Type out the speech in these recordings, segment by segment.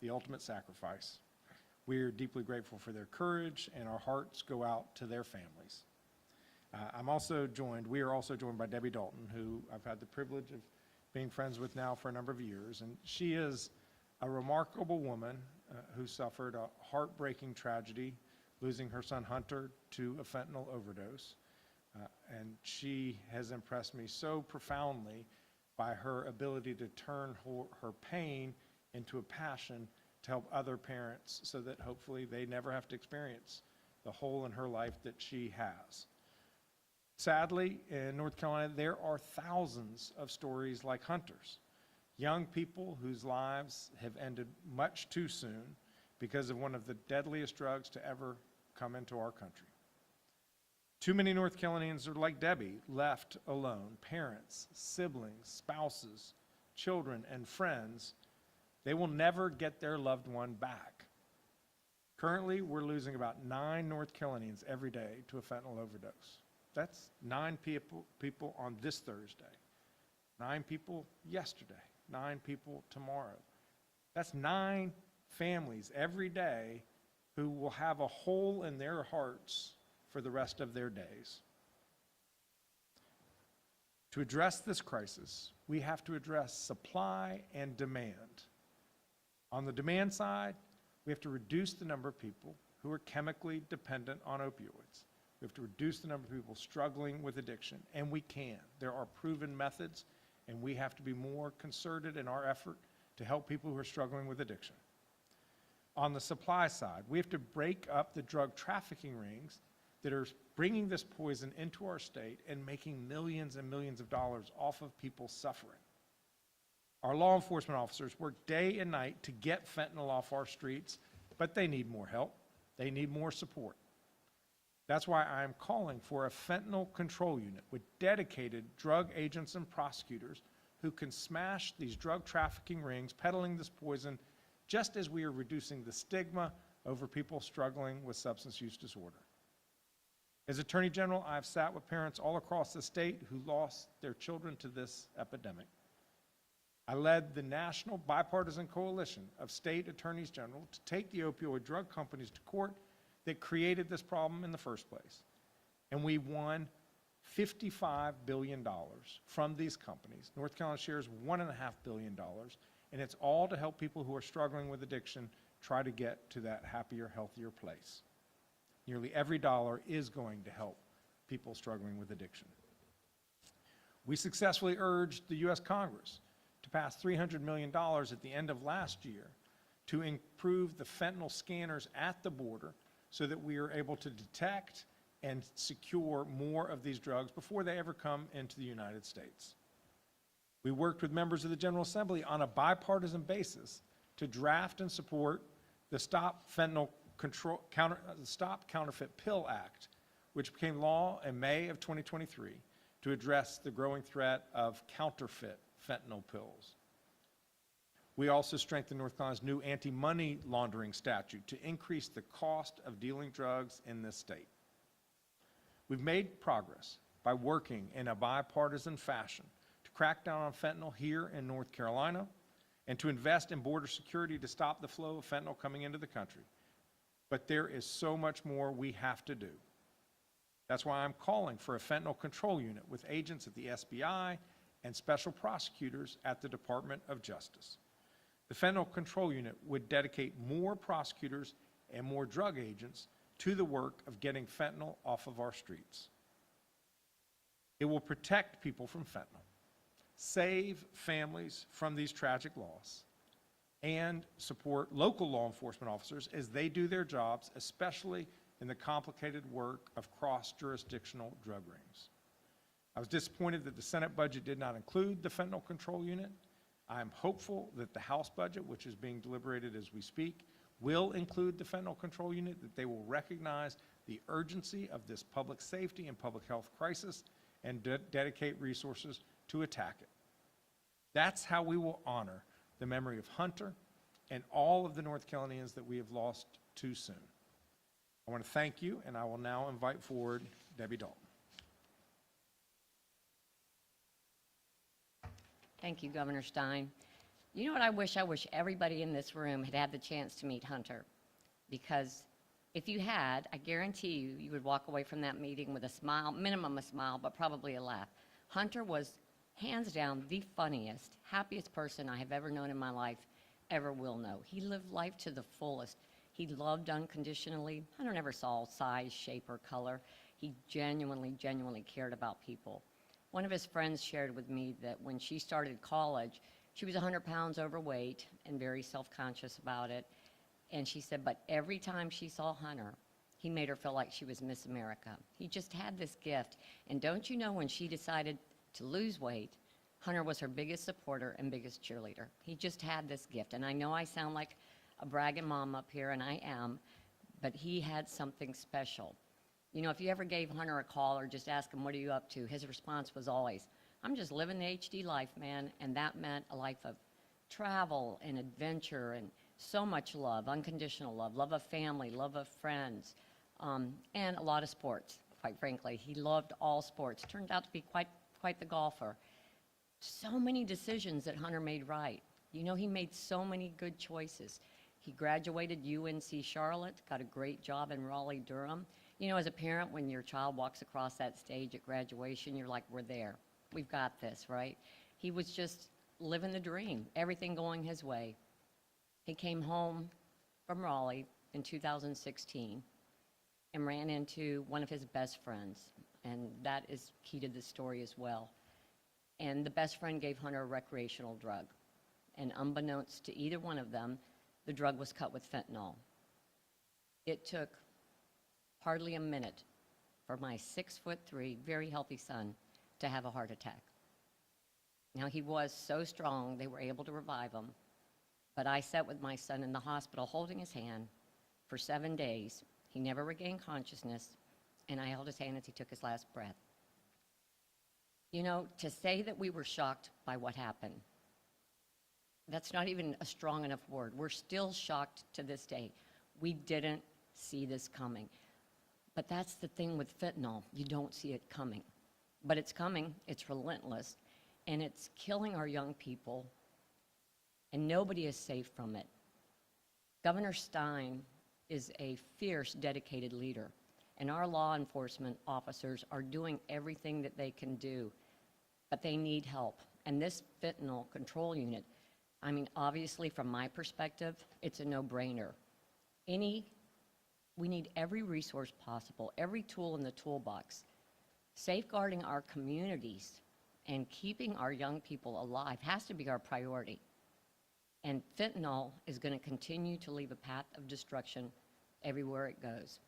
the ultimate sacrifice. We are deeply grateful for their courage, and our hearts go out to their families. We are also joined by Debbie Dalton, who I've had the privilege of being friends with now for a number of years. And she is a remarkable woman who suffered a heartbreaking tragedy, losing her son Hunter to a fentanyl overdose. And she has impressed me so profoundly by her ability to turn her pain into a passion to help other parents so that hopefully they never have to experience the hole in her life that she has. Sadly, in North Carolina, there are thousands of stories like Hunter's. Young people whose lives have ended much too soon because of one of the deadliest drugs to ever come into our country. Too many North Carolinians are like Debbie, left alone. Parents, siblings, spouses, children, and friends, they will never get their loved one back. Currently, we're losing about 9 North Carolinians every day to a fentanyl overdose. That's 9 people on this Thursday, 9 people yesterday, 9 people tomorrow. That's 9 families every day who will have a hole in their hearts for the rest of their days. To address this crisis, we have to address supply and demand. On the demand side, we have to reduce the number of people who are chemically dependent on opioids. We have to reduce the number of people struggling with addiction, and we can. There are proven methods, and we have to be more concerted in our effort to help people who are struggling with addiction. On the supply side, we have to break up the drug trafficking rings that are bringing this poison into our state and making millions and millions of dollars off of people suffering. Our law enforcement officers work day and night to get fentanyl off our streets, but they need more help. They need more support. That's why I'm calling for a fentanyl control unit with dedicated drug agents and prosecutors who can smash these drug trafficking rings peddling this poison, just as we are reducing the stigma over people struggling with substance use disorder. As Attorney General, I've sat with parents all across the state who lost their children to this epidemic. I led the national bipartisan coalition of state attorneys general to take the opioid drug companies to court that created this problem in the first place. And we won $55 billion from these companies. North Carolina shares $1.5 billion, and it's all to help people who are struggling with addiction try to get to that happier, healthier place. Nearly every dollar is going to help people struggling with addiction. We successfully urged the U.S. Congress to pass $300 million at the end of last year to improve the fentanyl scanners at the border so that we are able to detect and secure more of these drugs before they ever come into the United States. We worked with members of the General Assembly on a bipartisan basis to draft and support the Stop Counterfeit Pill Act, which became law in May of 2023 to address the growing threat of counterfeit fentanyl pills. We also strengthened North Carolina's new anti-money laundering statute to increase the cost of dealing drugs in this state. We've made progress by working in a bipartisan fashion to crack down on fentanyl here in North Carolina and to invest in border security to stop the flow of fentanyl coming into the country. But there is so much more we have to do. That's why I'm calling for a fentanyl control unit with agents at the SBI and special prosecutors at the Department of Justice. The fentanyl control unit would dedicate more prosecutors and more drug agents to the work of getting fentanyl off of our streets. It will protect people from fentanyl, save families from these tragic loss, and support local law enforcement officers as they do their jobs, especially in the complicated work of cross-jurisdictional drug rings. I was disappointed that the Senate budget did not include the fentanyl control unit. I am hopeful that the House budget, which is being deliberated as we speak, will include the fentanyl control unit, that they will recognize the urgency of this public safety and public health crisis and dedicate resources to attack it. That's how we will honor the memory of Hunter and all of the North Carolinians that we have lost too soon. I want to thank you, and I will now invite forward Debbie Dalton. Thank you, Governor Stein. You know what I wish? I wish everybody in this room had had the chance to meet Hunter. Because if you had, I guarantee you, you would walk away from that meeting with a smile, minimum a smile, but probably a laugh. Hunter was hands down the funniest, happiest person I have ever known in my life, ever will know. He lived life to the fullest. He loved unconditionally. Hunter never saw size, shape, or color. He genuinely cared about people. One of his friends shared with me that when she started college, she was 100 pounds overweight and very self-conscious about it. And she said, but every time she saw Hunter, he made her feel like she was Miss America. He just had this gift. And don't you know, when she decided to lose weight, Hunter was her biggest supporter and biggest cheerleader. He just had this gift. And I know I sound like a bragging mom up here, and I am, but he had something special. You know, if you ever gave Hunter a call or just asked him, what are you up to? His response was always, I'm just living the HD life, man. And that meant a life of travel and adventure and so much love, unconditional love, love of family, love of friends, and a lot of sports, quite frankly. He loved all sports. Turned out to be quite the golfer. So many decisions that Hunter made right. You know, he made so many good choices. He graduated UNC Charlotte, got a great job in Raleigh-Durham. You know, as a parent, when your child walks across that stage at graduation, you're like, we're there. We've got this, right? He was just living the dream, everything going his way. He came home from Raleigh in 2016 and ran into one of his best friends, and that is key to the story as well. And the best friend gave Hunter a recreational drug, and unbeknownst to either one of them, the drug was cut with fentanyl. It took hardly a minute for my 6'3", very healthy son to have a heart attack. Now, he was so strong, they were able to revive him. But I sat with my son in the hospital holding his hand for 7 days. He never regained consciousness, and I held his hand as he took his last breath. You know, to say that we were shocked by what happened, that's not even a strong enough word. We're still shocked to this day. We didn't see this coming. But that's the thing with fentanyl. You don't see it coming. But it's coming, it's relentless, and it's killing our young people, and nobody is safe from it. Governor Stein is a fierce, dedicated leader, and our law enforcement officers are doing everything that they can do, but they need help. And this fentanyl control unit, I mean, obviously from my perspective, it's a no-brainer. We need every resource possible, every tool in the toolbox. Safeguarding our communities and keeping our young people alive has to be our priority. And fentanyl is going to continue to leave a path of destruction everywhere it goes.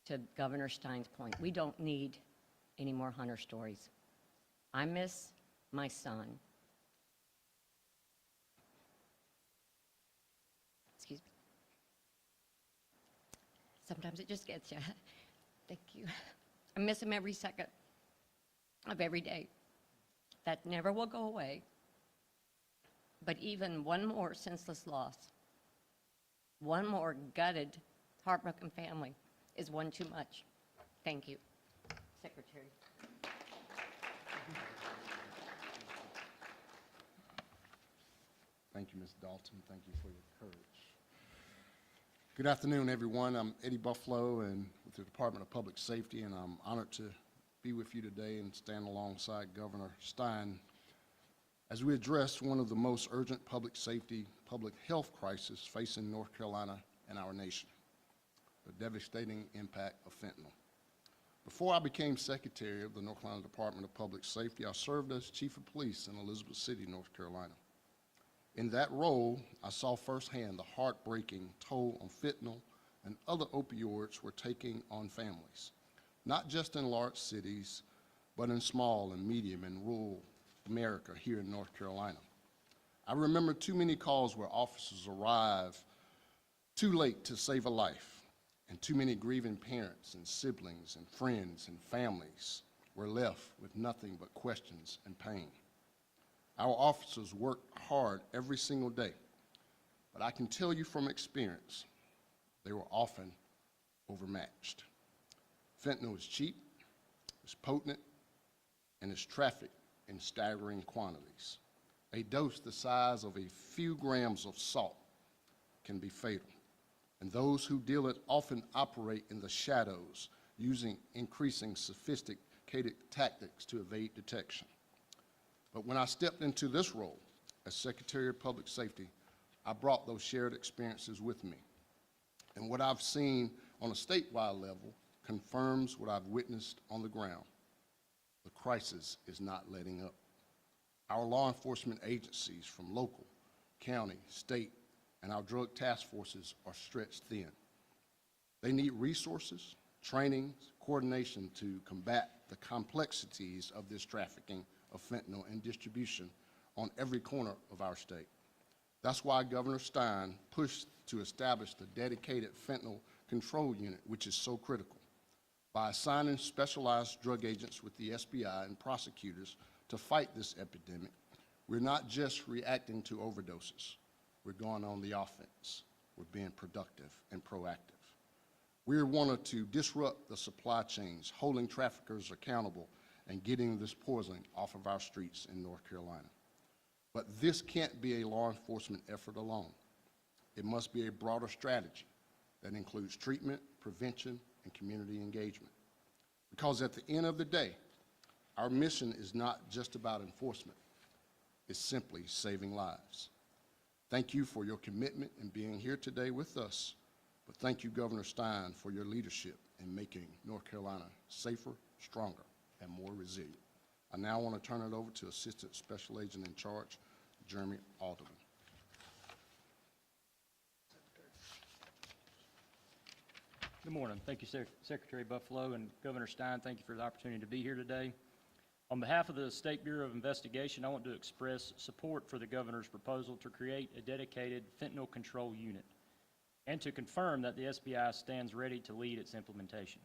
To Governor Stein's point, we don't need any more Hunter stories. I miss my son. Excuse me. Sometimes it just gets you. Thank you. I miss him every second of every day. That never will go away. But even one more senseless loss, one more gutted, heartbroken family is one too much. Thank you, Secretary. Thank you, Ms. Dalton. Thank you for your courage. Good afternoon, everyone. I'm Eddie Buffalo and with the Department of Public Safety, and I'm honored to be with you today and stand alongside Governor Stein as we address one of the most urgent public safety, public health crises facing North Carolina and our nation, the devastating impact of fentanyl. Before I became Secretary of the North Carolina Department of Public Safety, I served as Chief of Police in Elizabeth City, North Carolina. In that role, I saw firsthand the heartbreaking toll on fentanyl and other opioids were taking on families, not just in large cities, but in small and medium and rural America here in North Carolina. I remember too many calls where officers arrive too late to save a life, and too many grieving parents and siblings and friends and families were left with nothing but questions and pain. Our officers work hard every single day, but I can tell you from experience, they were often overmatched. Fentanyl is cheap, it's potent, and it's trafficked in staggering quantities. A dose the size of a few grams of salt can be fatal, and those who deal it often operate in the shadows, using increasing sophisticated tactics to evade detection. But when I stepped into this role as Secretary of Public Safety, I brought those shared experiences with me. And what I've seen on a statewide level confirms what I've witnessed on the ground. The crisis is not letting up. Our law enforcement agencies from local, county, state, and our drug task forces are stretched thin. They need resources, training, coordination to combat the complexities of this trafficking of fentanyl and distribution on every corner of our state. That's why Governor Stein pushed to establish the dedicated fentanyl control unit, which is so critical. By assigning specialized drug agents with the SBI and prosecutors to fight this epidemic, we're not just reacting to overdoses. We're going on the offense. We're being productive and proactive. We wanted to disrupt the supply chains, holding traffickers accountable and getting this poison off of our streets in North Carolina. But this can't be a law enforcement effort alone. It must be a broader strategy that includes treatment, prevention, and community engagement. Because at the end of the day, our mission is not just about enforcement. It's simply saving lives. Thank you for your commitment in being here today with us, but thank you, Governor Stein, for your leadership in making North Carolina safer, stronger, and more resilient. I now want to turn it over to Assistant Special Agent in Charge, Jeremy Alderman. Good morning. Thank you, Secretary Buffalo, and Governor Stein, thank you for the opportunity to be here today. On behalf of the State Bureau of Investigation, I want to express support for the governor's proposal to create a dedicated fentanyl control unit and to confirm that the SBI stands ready to lead its implementation.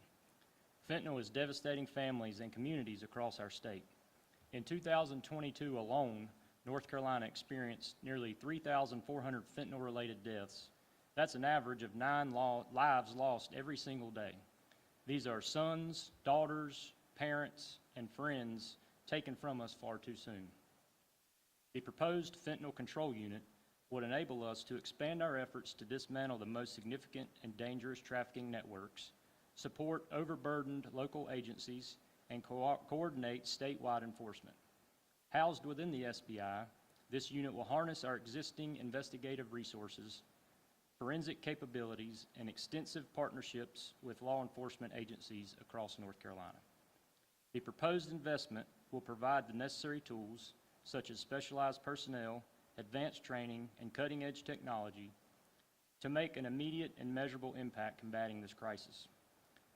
Fentanyl is devastating families and communities across our state. In 2022 alone, North Carolina experienced nearly 3,400 fentanyl-related deaths. That's an average of 9 lives lost every single day. These are sons, daughters, parents, and friends taken from us far too soon. The proposed fentanyl control unit would enable us to expand our efforts to dismantle the most significant and dangerous trafficking networks, support overburdened local agencies, and coordinate statewide enforcement. Housed within the SBI, this unit will harness our existing investigative resources, forensic capabilities, and extensive partnerships with law enforcement agencies across North Carolina. The proposed investment will provide the necessary tools, such as specialized personnel, advanced training, and cutting-edge technology, to make an immediate and measurable impact combating this crisis.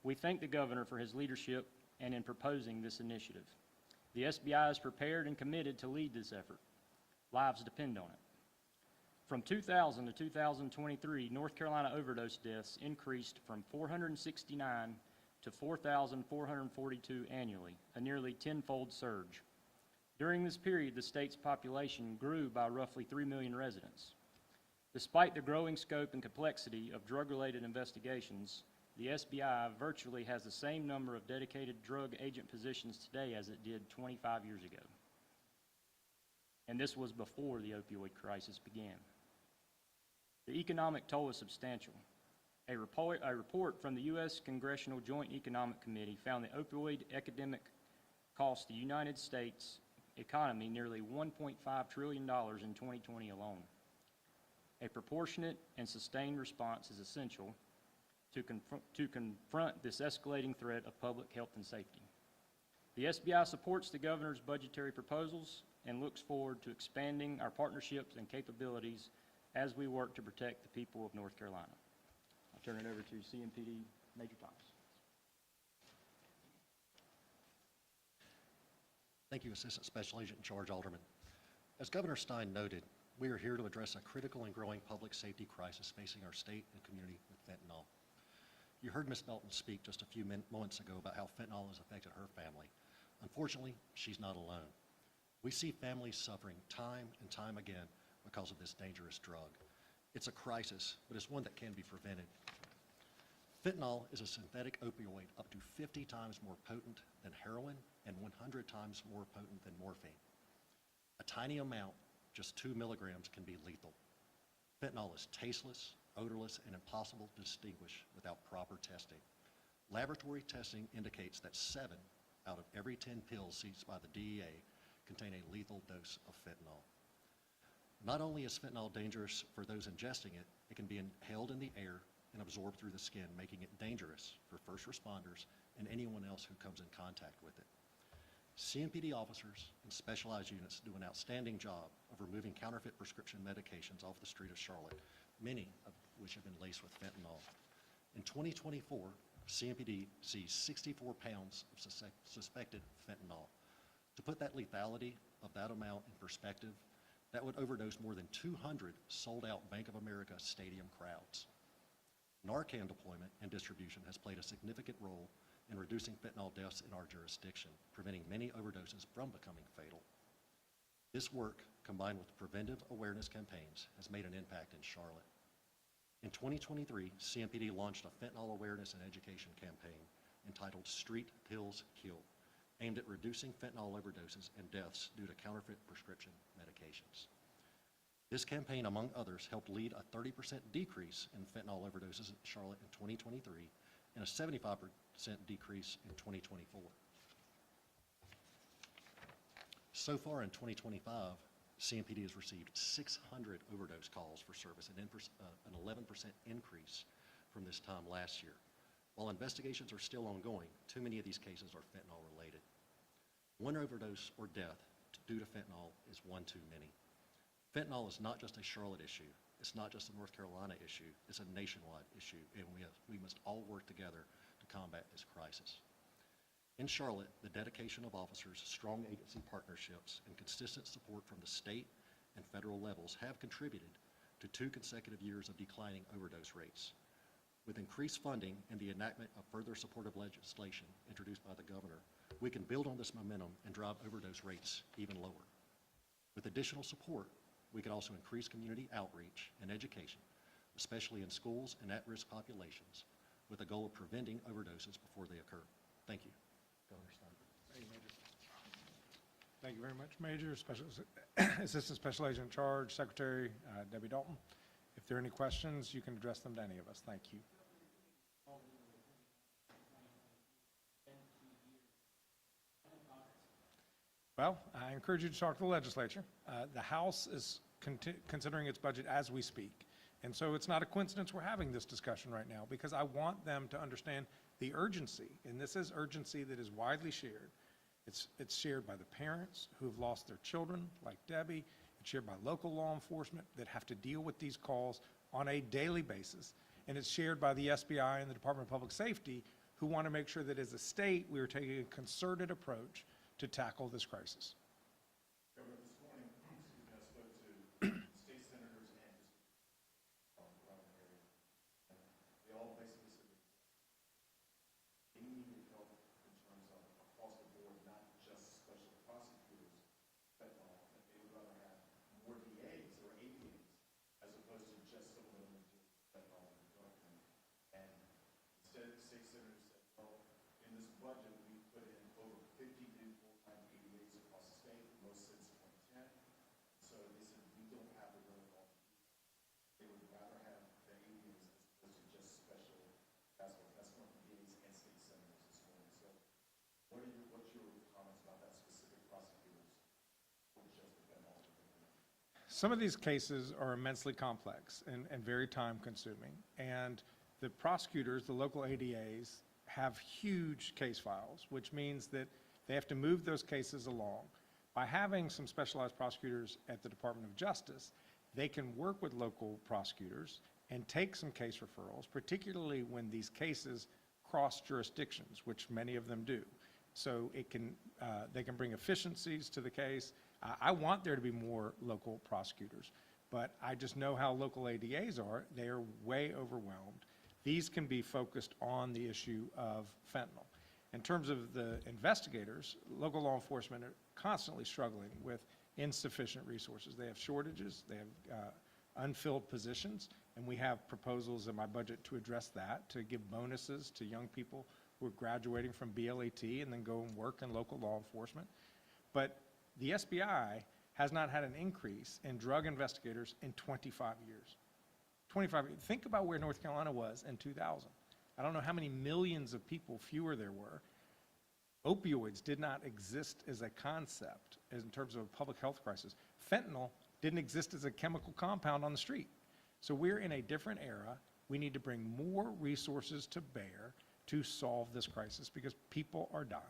We thank the Governor for his leadership and in proposing this initiative. The SBI is prepared and committed to lead this effort. Lives depend on it. From 2000 to 2023, North Carolina overdose deaths increased from 469 to 4,442 annually, a nearly tenfold surge. During this period, the state's population grew by roughly 3 million residents. Despite the growing scope and complexity of drug-related investigations, the SBI virtually has the same number of dedicated drug agent positions today as it did 25 years ago. And this was before the opioid crisis began. The economic toll is substantial. A report from the U.S. Congressional Joint Economic Committee found the opioid epidemic cost the United States economy nearly $1.5 trillion in 2020 alone. A proportionate and sustained response is essential to confront this escalating threat of public health and safety. The SBI supports the Governor's budgetary proposals and looks forward to expanding our partnerships and capabilities as we work to protect the people of North Carolina. I'll turn it over to CMPD Major Thomas. Thank you, Assistant Special Agent in Charge Alderman. As Governor Stein noted, we are here to address a critical and growing public safety crisis facing our state and community with fentanyl. You heard Ms. Melton speak just a few moments ago about how fentanyl has affected her family. Unfortunately, she's not alone. We see families suffering time and time again because of this dangerous drug. It's a crisis, but it's one that can be prevented. Fentanyl is a synthetic opioid up to 50 times more potent than heroin and 100 times more potent than morphine. A tiny amount just 2 milligrams can be lethal. Fentanyl is tasteless, odorless, and impossible to distinguish without proper testing. Laboratory testing indicates that 7 out of every 10 pills seized by the DEA contain a lethal dose of fentanyl. Not only is fentanyl dangerous for those ingesting it, it can be inhaled in the air and absorbed through the skin, making it dangerous for first responders and anyone else who comes in contact with it. CMPD officers and specialized units do an outstanding job of removing counterfeit prescription medications off the street of Charlotte, many of which have been laced with fentanyl. In 2024, CMPD seized 64 pounds of suspected fentanyl. To put that lethality of that amount in perspective, that would overdose more than 200 sold-out Bank of America stadium crowds. Narcan deployment and distribution has played a significant role in reducing fentanyl deaths in our jurisdiction, preventing many overdoses from becoming fatal. This work, combined with preventive awareness campaigns, has made an impact in Charlotte. In 2023, CMPD launched a fentanyl awareness and education campaign entitled Street Pills Kill, aimed at reducing fentanyl overdoses and deaths due to counterfeit prescription medications. This campaign, among others, helped lead a 30% decrease in fentanyl overdoses in Charlotte in 2023 and a 75% decrease in 2024. So far in 2025, CMPD has received 600 overdose calls for service, an 11% increase from this time last year. While investigations are still ongoing, too many of these cases are fentanyl related. One overdose or death due to fentanyl is one too many. Fentanyl is not just a Charlotte issue. It's not just a North Carolina issue. It's a nationwide issue, and we must all work together to combat this crisis. In Charlotte, the dedication of officers, strong agency partnerships, and consistent support from the state and federal levels have contributed to 2 consecutive years of declining overdose rates. With increased funding and the enactment of further supportive legislation introduced by the governor, we can build on this momentum and drive overdose rates even lower. With additional support, we can also increase community outreach and education, especially in schools and at-risk populations, with the goal of preventing overdoses before they occur. Thank you. Governor Stein. Thank you, Major. Thank you very much, Major. Assistant Special Agent in Charge, Secretary Debbie Dalton. If there are any questions, you can address them to any of us. Thank you. Well, I encourage you to talk to the legislature. The House is considering its budget as we speak. And so it's not a coincidence we're having this discussion right now, because I want them to understand the urgency. And this is urgency that is widely shared. It's shared by the parents who have lost their children, like Debbie. It's shared by local law enforcement that have to deal with these calls on a daily basis. And it's shared by the SBI and the Department of Public Safety, who want to make sure that as a state, we are taking a concerted approach to tackle this crisis. Governor, this morning, I spoke to state senators and around the area. And they all basically said that they needed help in terms of across the board, not just special prosecutors, but that they would rather have more DAs or APAs as opposed to just someone who just fentanyl and drug thing. And instead, the state senators said, well, in this budget, we put in over 50 new full-time ADAs across the state, most since 2010. So they said, we don't have the wherewithal to do that. They would rather have the ADAs as opposed to just special task force. That's from DAs and state senators this morning. So what's your comments about that specific prosecutors or just the fentanyl? Some of these cases are immensely complex and very time-consuming. And the prosecutors, the local ADAs, have huge case files, which means that they have to move those cases along. By having some specialized prosecutors at the Department of Justice, they can work with local prosecutors and take some case referrals, particularly when these cases cross jurisdictions, which many of them do. So they can bring efficiencies to the case. I want there to be more local prosecutors, but I just know how local ADAs are. They are way overwhelmed. These can be focused on the issue of fentanyl. In terms of the investigators, local law enforcement are constantly struggling with insufficient resources. They have shortages, they have unfilled positions, and we have proposals in my budget to address that, to give bonuses to young people who are graduating from BLET and then go and work in local law enforcement. But the SBI has not had an increase in drug investigators in 25 years. 25, think about where North Carolina was in 2000. I don't know how many millions of people fewer there were. Opioids did not exist as a concept in terms of a public health crisis. Fentanyl didn't exist as a chemical compound on the street. So we're in a different era. We need to bring more resources to bear to solve this crisis because people are dying.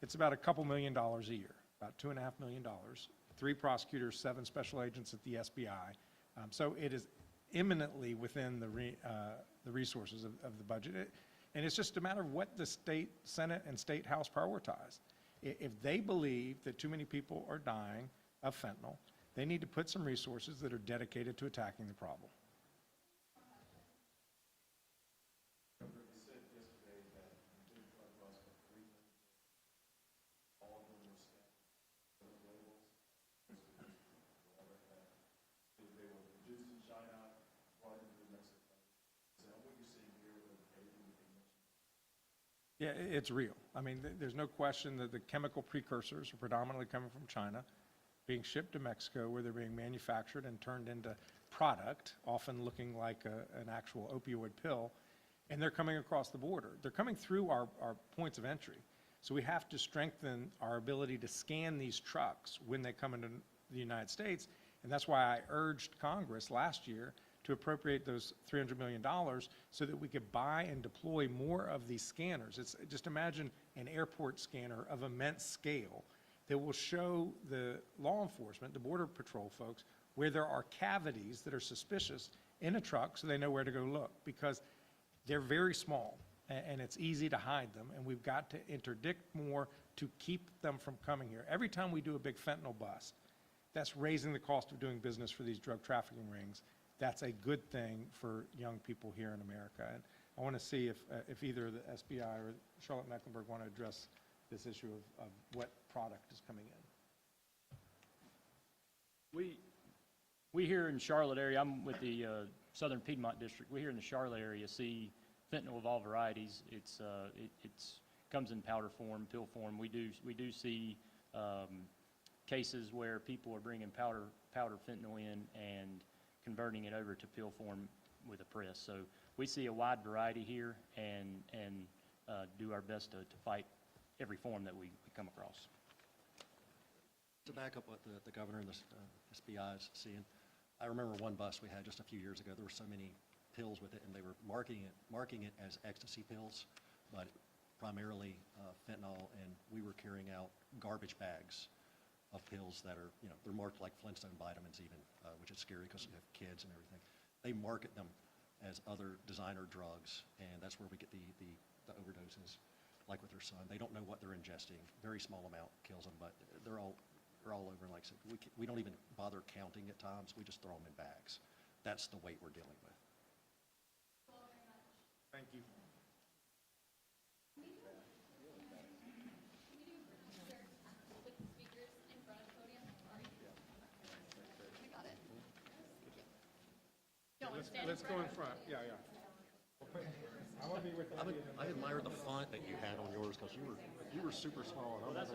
It's about a couple $1 million a year, about $2.5 million. 3 prosecutors, 7 special agents at the SBI. So it is imminently within the resources of the budget. And it's just a matter of what the state Senate and state House prioritize. If they believe that too many people are dying of fentanyl, they need to put some resources that are dedicated to attacking the problem. Yeah, it's real. I mean, there's no question that the chemical precursors are predominantly coming from China, being shipped to Mexico, where they're being manufactured and turned into product, often looking like an actual opioid pill, and they're coming across the border. They're coming through our points of entry. So we have to strengthen our ability to scan these trucks when they come into the United States, and that's why I urged Congress last year to appropriate those $300 million so that we could buy and deploy more of these scanners. Just imagine an airport scanner of immense scale that will show the law enforcement, the Border Patrol folks, where there are cavities that are suspicious in a truck so they know where to go look, because they're very small and it's easy to hide them, and we've got to interdict more to keep them from coming here. Every time we do a big fentanyl bust, that's raising the cost of doing business for these drug trafficking rings. That's a good thing for young people here in America. And I want to see if either the SBI or Charlotte-Mecklenburg want to address this issue of what product is coming in. We here in Charlotte area, I'm with the Southern Piedmont District, we here in the Charlotte area see fentanyl of all varieties. It comes in powder form, pill form. We do see cases where people are bringing powder fentanyl in and converting it over to pill form with a press. So we see a wide variety here and do our best to fight every form that we come across. To back up what the governor and the SBI is seeing, I remember one bus we had just a few years ago. There were so many pills with it, and they were marking it as ecstasy pills, but primarily fentanyl, and we were carrying out garbage bags of pills that are, they're marked like Flintstone vitamins even, which is scary because you have kids and everything. They market them as other designer drugs, and that's where we get the overdoses, like with their son. They don't know what they're ingesting. Very small amount kills them, but they're all over. Like I said, we don't even bother counting at times. We just throw them in bags. That's the weight we're dealing with. Thank you. Let's go in front. Yeah. I want to be with I admire the font that you had on yours because you were super small. And I'm